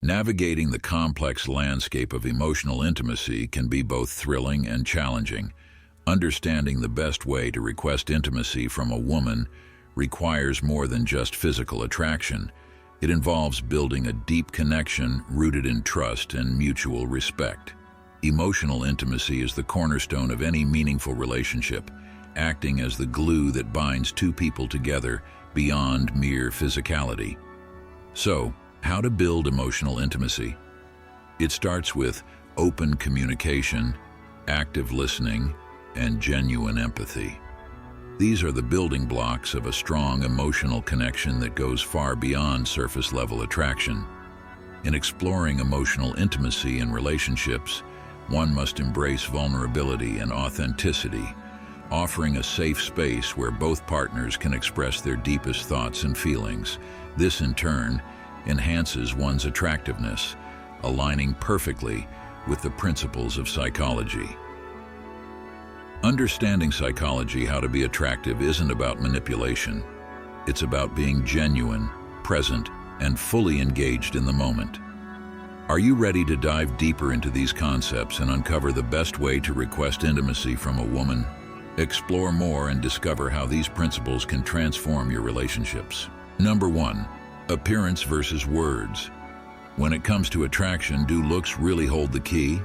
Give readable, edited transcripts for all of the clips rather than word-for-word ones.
Navigating the complex landscape of emotional intimacy can be both thrilling and challenging. Understanding the best way to request intimacy from a woman requires more than just physical attraction. It involves building a deep connection rooted in trust and mutual respect. Emotional intimacy is the cornerstone of any meaningful relationship, acting as the glue that binds two people together beyond mere physicality. So, how to build emotional intimacy? It starts with open communication, active listening, and genuine empathy. These are the building blocks of a strong emotional connection that goes far beyond surface-level attraction. In exploring emotional intimacy in relationships, one must embrace vulnerability and authenticity, offering a safe space where both partners can express their deepest thoughts and feelings. This, in turn, enhances one's attractiveness, aligning perfectly with the principles of psychology. Understanding psychology, how to be attractive, isn't about manipulation. It's about being genuine, present, and fully engaged in the moment. Are you ready to dive deeper into these concepts and uncover the best way to request intimacy from a woman? Explore more and discover how these principles can transform your relationships. Number 1. Appearance versus words. When it comes to attraction, do looks really hold the key?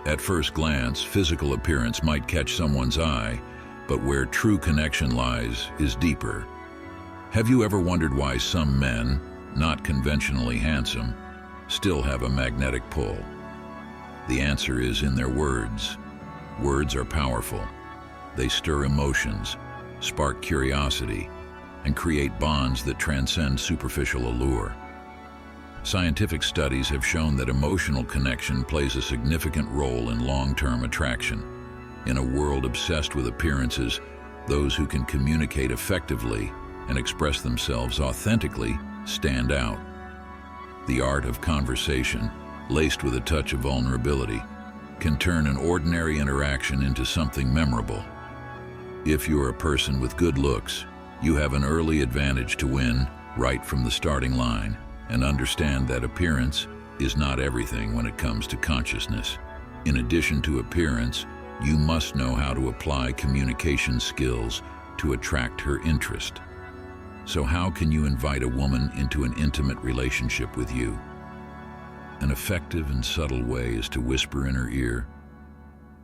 At first glance, physical appearance might catch someone's eye, but where true connection lies is deeper. Have you ever wondered why some men, not conventionally handsome, still have a magnetic pull? The answer is in their words. Words are powerful. They stir emotions, spark curiosity, and create bonds that transcend superficial allure. Scientific studies have shown that emotional connection plays a significant role in long-term attraction. In a world obsessed with appearances, those who can communicate effectively and express themselves authentically stand out. The art of conversation, laced with a touch of vulnerability, can turn an ordinary interaction into something memorable. If you're a person with good looks, you have an early advantage to win right from the starting line, and understand that appearance is not everything when it comes to consciousness. In addition to appearance, you must know how to apply communication skills to attract her interest. So how can you invite a woman into an intimate relationship with you? An effective and subtle way is to whisper in her ear,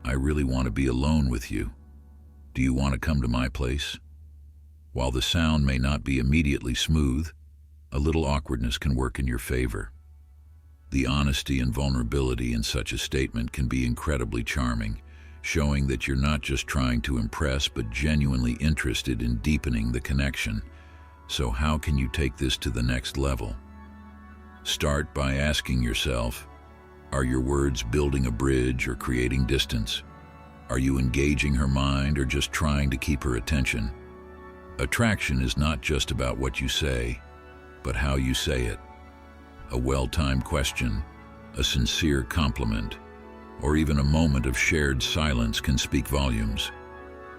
"I really want to be alone with you. Do you want to come to my place?" While the sound may not be immediately smooth, a little awkwardness can work in your favor. The honesty and vulnerability in such a statement can be incredibly charming, showing that you're not just trying to impress but genuinely interested in deepening the connection. So how can you take this to the next level? Start by asking yourself, are your words building a bridge or creating distance? Are you engaging her mind or just trying to keep her attention? Attraction is not just about what you say, but how you say it. A well-timed question, a sincere compliment, or even a moment of shared silence can speak volumes.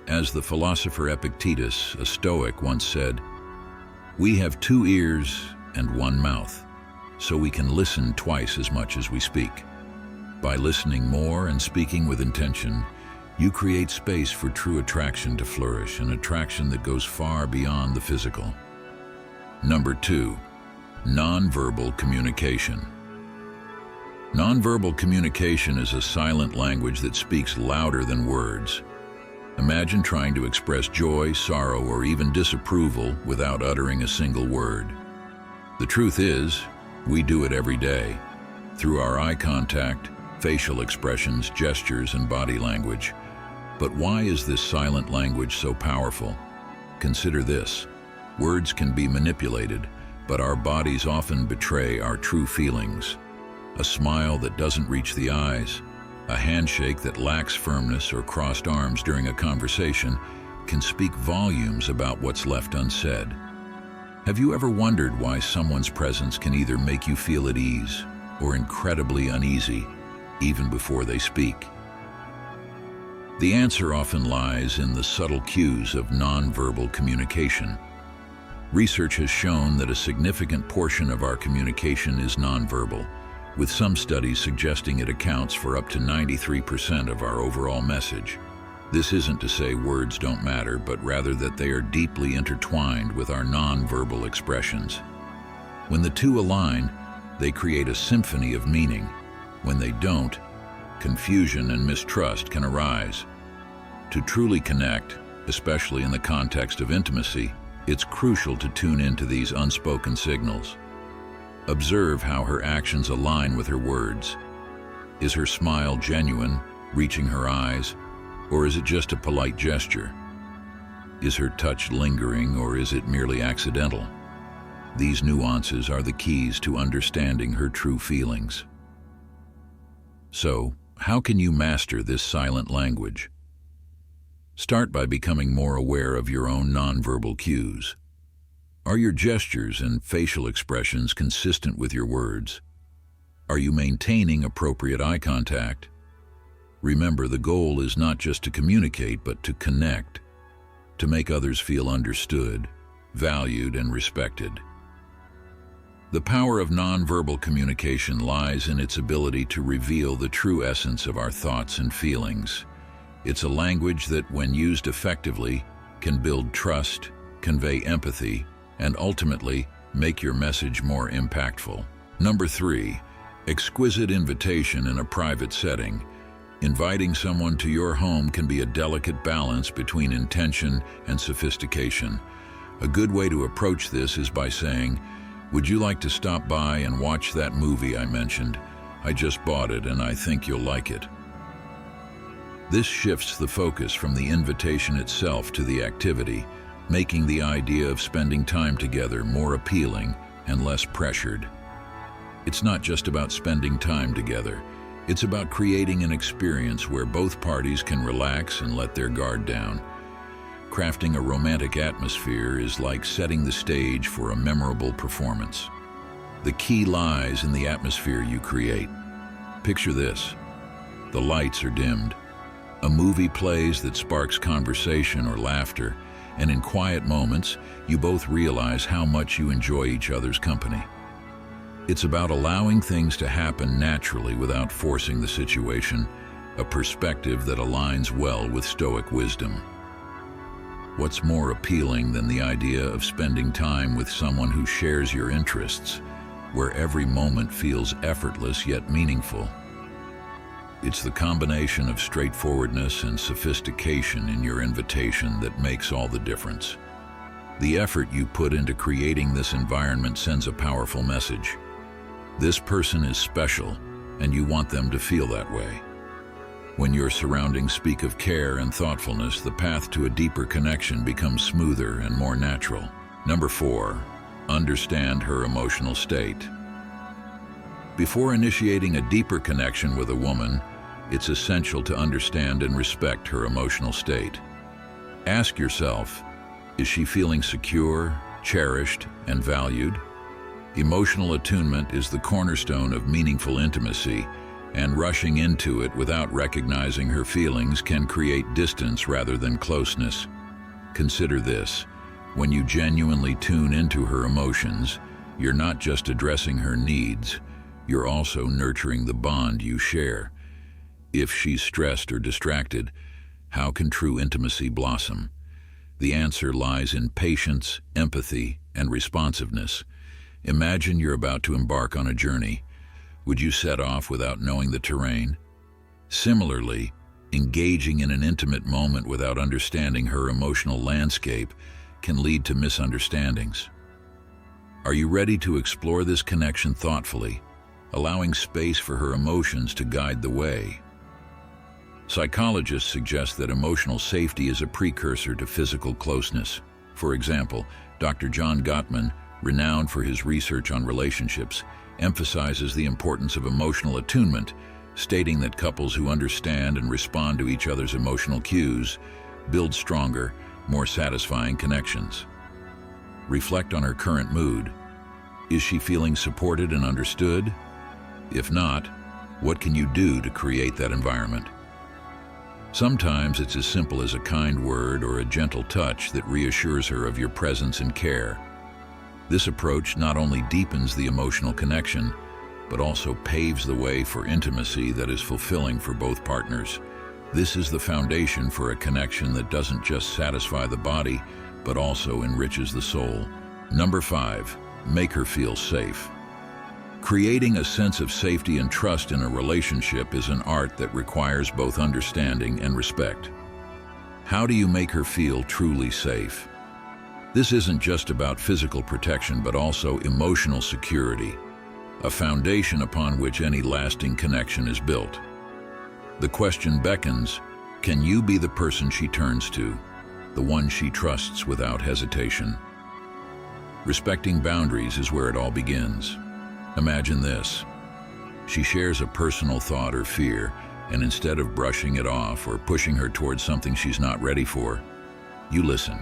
As the philosopher Epictetus, a Stoic, once said, "We have 2 ears and 1 mouth, so we can listen twice as much as we speak." By listening more and speaking with intention, you create space for true attraction to flourish, an attraction that goes far beyond the physical. Number 2, nonverbal communication. Nonverbal communication is a silent language that speaks louder than words. Imagine trying to express joy, sorrow, or even disapproval without uttering a single word. The truth is, we do it every day, through our eye contact, facial expressions, gestures, and body language. But why is this silent language so powerful? Consider this. Words can be manipulated, but our bodies often betray our true feelings. A smile that doesn't reach the eyes, a handshake that lacks firmness, or crossed arms during a conversation can speak volumes about what's left unsaid. Have you ever wondered why someone's presence can either make you feel at ease or incredibly uneasy, even before they speak? The answer often lies in the subtle cues of nonverbal communication. Research has shown that a significant portion of our communication is nonverbal, with some studies suggesting it accounts for up to 93% of our overall message. This isn't to say words don't matter, but rather that they are deeply intertwined with our non-verbal expressions. When the two align, they create a symphony of meaning. When they don't, confusion and mistrust can arise. To truly connect, especially in the context of intimacy, it's crucial to tune into these unspoken signals. Observe how her actions align with her words. Is her smile genuine, reaching her eyes, or is it just a polite gesture? Is her touch lingering, or is it merely accidental? These nuances are the keys to understanding her true feelings. So, how can you master this silent language? Start by becoming more aware of your own nonverbal cues. Are your gestures and facial expressions consistent with your words? Are you maintaining appropriate eye contact? Remember, the goal is not just to communicate, but to connect, to make others feel understood, valued, and respected. The power of nonverbal communication lies in its ability to reveal the true essence of our thoughts and feelings. It's a language that, when used effectively, can build trust, convey empathy, and ultimately make your message more impactful. Number 3, exquisite invitation in a private setting. Inviting someone to your home can be a delicate balance between intention and sophistication. A good way to approach this is by saying, "Would you like to stop by and watch that movie I mentioned? I just bought it and I think you'll like it." This shifts the focus from the invitation itself to the activity, making the idea of spending time together more appealing and less pressured. It's not just about spending time together. It's about creating an experience where both parties can relax and let their guard down. Crafting a romantic atmosphere is like setting the stage for a memorable performance. The key lies in the atmosphere you create. Picture this. The lights are dimmed. A movie plays that sparks conversation or laughter, and in quiet moments, you both realize how much you enjoy each other's company. It's about allowing things to happen naturally without forcing the situation, a perspective that aligns well with Stoic wisdom. What's more appealing than the idea of spending time with someone who shares your interests, where every moment feels effortless yet meaningful? It's the combination of straightforwardness and sophistication in your invitation that makes all the difference. The effort you put into creating this environment sends a powerful message. This person is special, and you want them to feel that way. When your surroundings speak of care and thoughtfulness, the path to a deeper connection becomes smoother and more natural. Number 4, understand her emotional state. Before initiating a deeper connection with a woman, it's essential to understand and respect her emotional state. Ask yourself, is she feeling secure, cherished, and valued? Emotional attunement is the cornerstone of meaningful intimacy, and rushing into it without recognizing her feelings can create distance rather than closeness. Consider this: when you genuinely tune into her emotions, you're not just addressing her needs, you're also nurturing the bond you share. If she's stressed or distracted, how can true intimacy blossom? The answer lies in patience, empathy, and responsiveness. Imagine you're about to embark on a journey. Would you set off without knowing the terrain? Similarly, engaging in an intimate moment without understanding her emotional landscape can lead to misunderstandings. Are you ready to explore this connection thoughtfully, allowing space for her emotions to guide the way? Psychologists suggest that emotional safety is a precursor to physical closeness. For example, Dr. John Gottman, renowned for his research on relationships, emphasizes the importance of emotional attunement, stating that couples who understand and respond to each other's emotional cues build stronger, more satisfying connections. Reflect on her current mood. Is she feeling supported and understood? If not, what can you do to create that environment? Sometimes it's as simple as a kind word or a gentle touch that reassures her of your presence and care. This approach not only deepens the emotional connection, but also paves the way for intimacy that is fulfilling for both partners. This is the foundation for a connection that doesn't just satisfy the body, but also enriches the soul. Number 5, make her feel safe. Creating a sense of safety and trust in a relationship is an art that requires both understanding and respect. How do you make her feel truly safe? This isn't just about physical protection, but also emotional security, a foundation upon which any lasting connection is built. The question beckons, can you be the person she turns to, the one she trusts without hesitation? Respecting boundaries is where it all begins. Imagine this. She shares a personal thought or fear, and instead of brushing it off or pushing her towards something she's not ready for, you listen.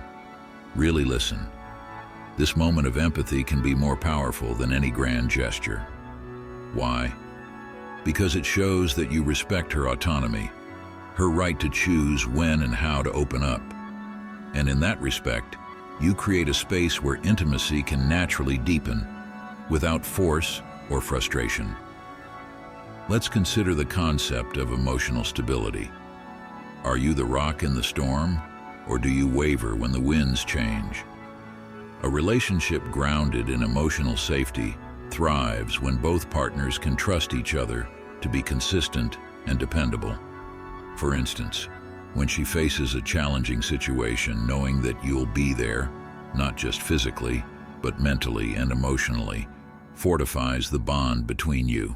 Really listen. This moment of empathy can be more powerful than any grand gesture. Why? Because it shows that you respect her autonomy, her right to choose when and how to open up. And in that respect, you create a space where intimacy can naturally deepen, without force or frustration. Let's consider the concept of emotional stability. Are you the rock in the storm, or do you waver when the winds change? A relationship grounded in emotional safety thrives when both partners can trust each other to be consistent and dependable. For instance, when she faces a challenging situation, knowing that you'll be there, not just physically, but mentally and emotionally, fortifies the bond between you.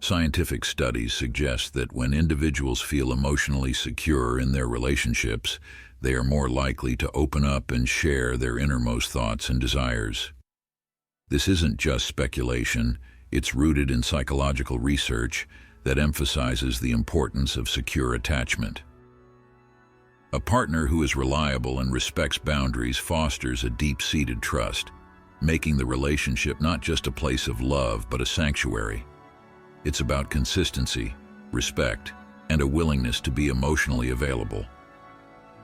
Scientific studies suggest that when individuals feel emotionally secure in their relationships, they are more likely to open up and share their innermost thoughts and desires. This isn't just speculation, it's rooted in psychological research that emphasizes the importance of secure attachment. A partner who is reliable and respects boundaries fosters a deep-seated trust, making the relationship not just a place of love, but a sanctuary. It's about consistency, respect, and a willingness to be emotionally available.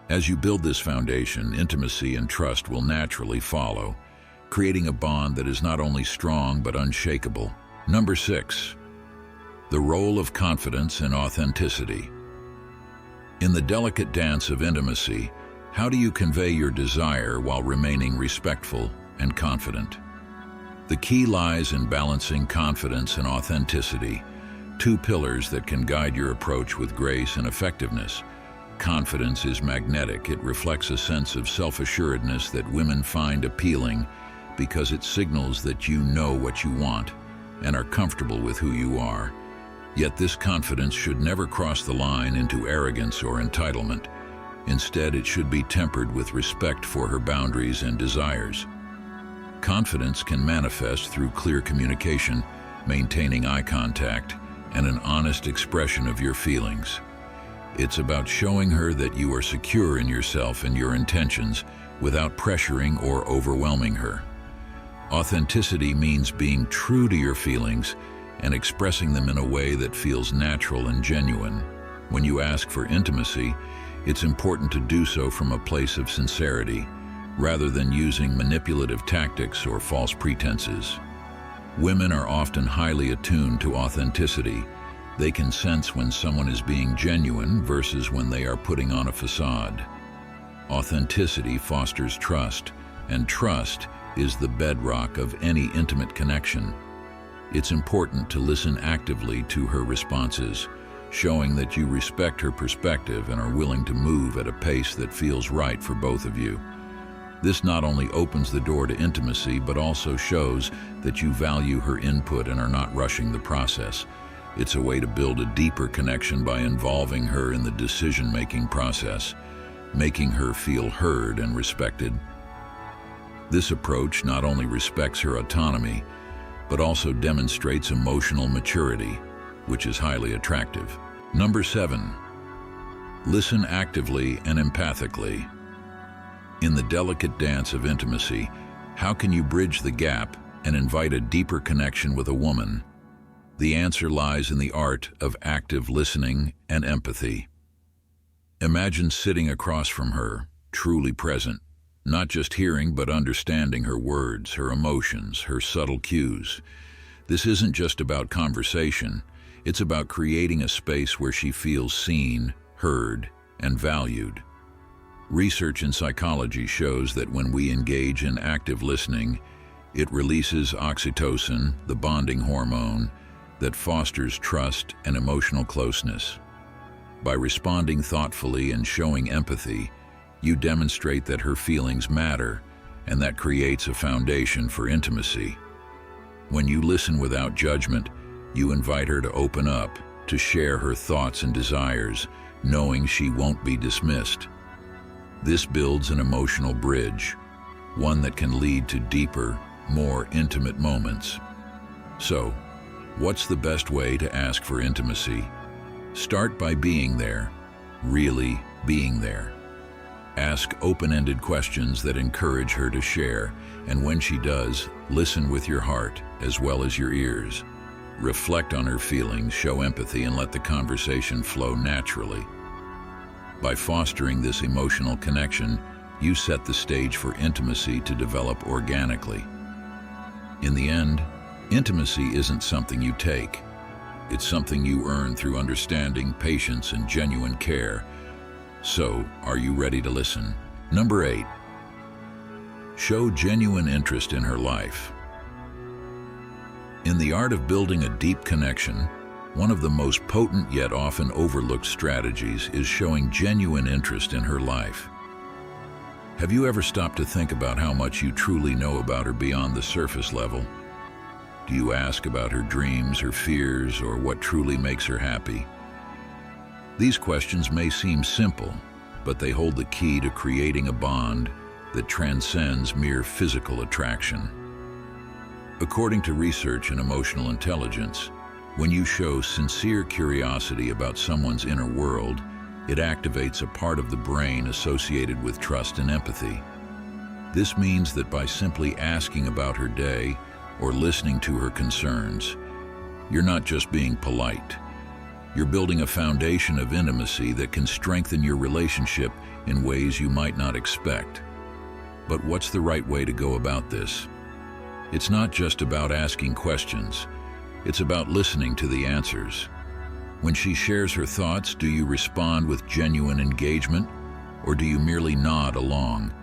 As you build this foundation, intimacy and trust will naturally follow, creating a bond that is not only strong but unshakable. Number 6, the role of confidence and authenticity. In the delicate dance of intimacy, how do you convey your desire while remaining respectful and confident? The key lies in balancing confidence and authenticity, two pillars that can guide your approach with grace and effectiveness. Confidence is magnetic. It reflects a sense of self-assuredness that women find appealing because it signals that you know what you want and are comfortable with who you are. Yet this confidence should never cross the line into arrogance or entitlement. Instead, it should be tempered with respect for her boundaries and desires. Confidence can manifest through clear communication, maintaining eye contact, and an honest expression of your feelings. It's about showing her that you are secure in yourself and your intentions without pressuring or overwhelming her. Authenticity means being true to your feelings and expressing them in a way that feels natural and genuine. When you ask for intimacy, it's important to do so from a place of sincerity, rather than using manipulative tactics or false pretenses. Women are often highly attuned to authenticity. They can sense when someone is being genuine versus when they are putting on a facade. Authenticity fosters trust, and trust is the bedrock of any intimate connection. It's important to listen actively to her responses, showing that you respect her perspective and are willing to move at a pace that feels right for both of you. This not only opens the door to intimacy, but also shows that you value her input and are not rushing the process. It's a way to build a deeper connection by involving her in the decision-making process, making her feel heard and respected. This approach not only respects her autonomy, but also demonstrates emotional maturity, which is highly attractive. Number 7, listen actively and empathically. In the delicate dance of intimacy, how can you bridge the gap and invite a deeper connection with a woman? The answer lies in the art of active listening and empathy. Imagine sitting across from her, truly present, not just hearing but understanding her words, her emotions, her subtle cues. This isn't just about conversation, it's about creating a space where she feels seen, heard, and valued. Research in psychology shows that when we engage in active listening, it releases oxytocin, the bonding hormone, that fosters trust and emotional closeness. By responding thoughtfully and showing empathy, you demonstrate that her feelings matter, and that creates a foundation for intimacy. When you listen without judgment, you invite her to open up, to share her thoughts and desires, knowing she won't be dismissed. This builds an emotional bridge, one that can lead to deeper, more intimate moments. So, what's the best way to ask for intimacy? Start by being there, really being there. Ask open-ended questions that encourage her to share, and when she does, listen with your heart as well as your ears. Reflect on her feelings, show empathy, and let the conversation flow naturally. By fostering this emotional connection, you set the stage for intimacy to develop organically. In the end, intimacy isn't something you take. It's something you earn through understanding, patience, and genuine care. So, are you ready to listen? Number 8. Show genuine interest in her life. In the art of building a deep connection, one of the most potent yet often overlooked strategies is showing genuine interest in her life. Have you ever stopped to think about how much you truly know about her beyond the surface level? Do you ask about her dreams, her fears, or what truly makes her happy? These questions may seem simple, but they hold the key to creating a bond that transcends mere physical attraction. According to research in emotional intelligence, when you show sincere curiosity about someone's inner world, it activates a part of the brain associated with trust and empathy. This means that by simply asking about her day or listening to her concerns, you're not just being polite. You're building a foundation of intimacy that can strengthen your relationship in ways you might not expect. But what's the right way to go about this? It's not just about asking questions. It's about listening to the answers. When she shares her thoughts, do you respond with genuine engagement, or do you merely nod along?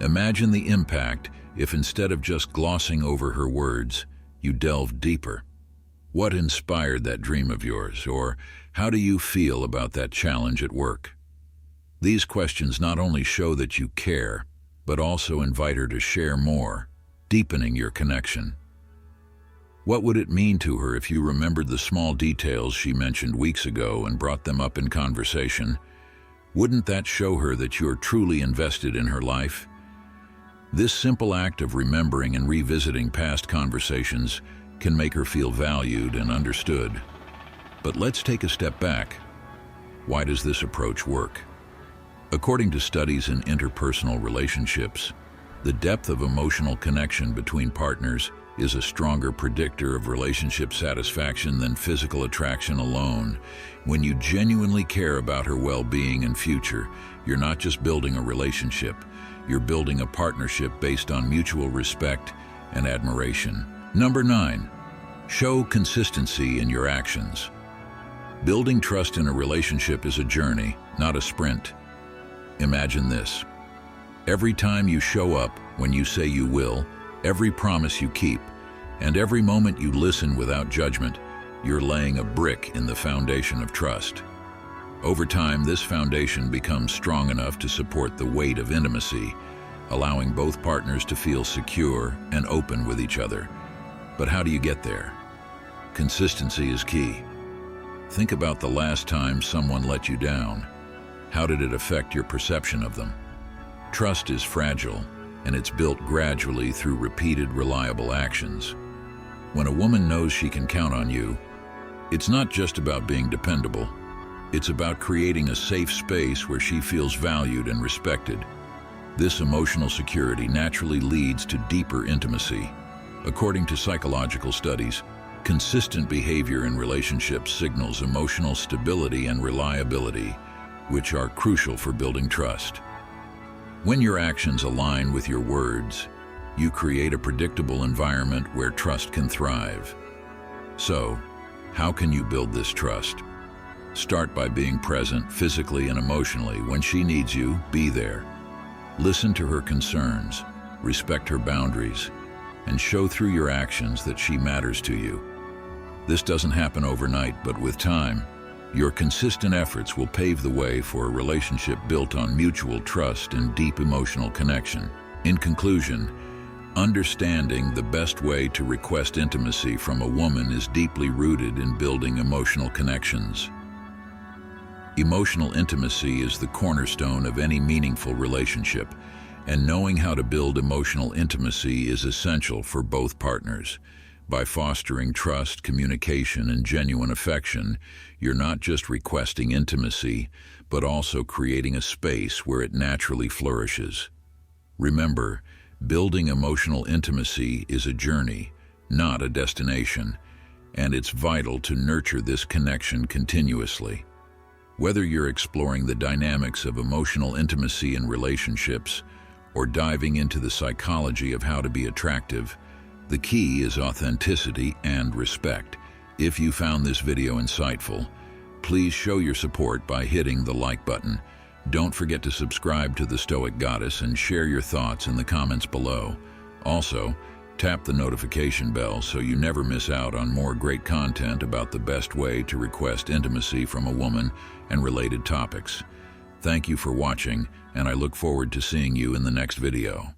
Imagine the impact if instead of just glossing over her words, you delve deeper. What inspired that dream of yours, or how do you feel about that challenge at work? These questions not only show that you care, but also invite her to share more, deepening your connection. What would it mean to her if you remembered the small details she mentioned weeks ago and brought them up in conversation? Wouldn't that show her that you're truly invested in her life? This simple act of remembering and revisiting past conversations can make her feel valued and understood. But let's take a step back. Why does this approach work? According to studies in interpersonal relationships, the depth of emotional connection between partners is a stronger predictor of relationship satisfaction than physical attraction alone. When you genuinely care about her well-being and future, you're not just building a relationship, you're building a partnership based on mutual respect and admiration. Number 9, show consistency in your actions. Building trust in a relationship is a journey, not a sprint. Imagine this. Every time you show up when you say you will, every promise you keep, and every moment you listen without judgment, you're laying a brick in the foundation of trust. Over time, this foundation becomes strong enough to support the weight of intimacy, allowing both partners to feel secure and open with each other. But how do you get there? Consistency is key. Think about the last time someone let you down. How did it affect your perception of them? Trust is fragile, and it's built gradually through repeated, reliable actions. When a woman knows she can count on you, it's not just about being dependable. It's about creating a safe space where she feels valued and respected. This emotional security naturally leads to deeper intimacy. According to psychological studies, consistent behavior in relationships signals emotional stability and reliability, which are crucial for building trust. When your actions align with your words, You create a predictable environment where trust can thrive. So, how can you build this trust? Start by being present physically and emotionally. When she needs you, be there. Listen to her concerns, respect her boundaries, and show through your actions that she matters to you. This doesn't happen overnight, but with time, your consistent efforts will pave the way for a relationship built on mutual trust and deep emotional connection. In conclusion, understanding the best way to request intimacy from a woman is deeply rooted in building emotional connections. Emotional intimacy is the cornerstone of any meaningful relationship, and knowing how to build emotional intimacy is essential for both partners. By fostering trust, communication, and genuine affection, you're not just requesting intimacy, but also creating a space where it naturally flourishes. Remember, building emotional intimacy is a journey, not a destination, and it's vital to nurture this connection continuously. Whether you're exploring the dynamics of emotional intimacy in relationships or diving into the psychology of how to be attractive, the key is authenticity and respect. If you found this video insightful, please show your support by hitting the like button. Don't forget to subscribe to The Stoic Goddess and share your thoughts in the comments below. Also, tap the notification bell so you never miss out on more great content about the best way to request intimacy from a woman and related topics. Thank you for watching, and I look forward to seeing you in the next video.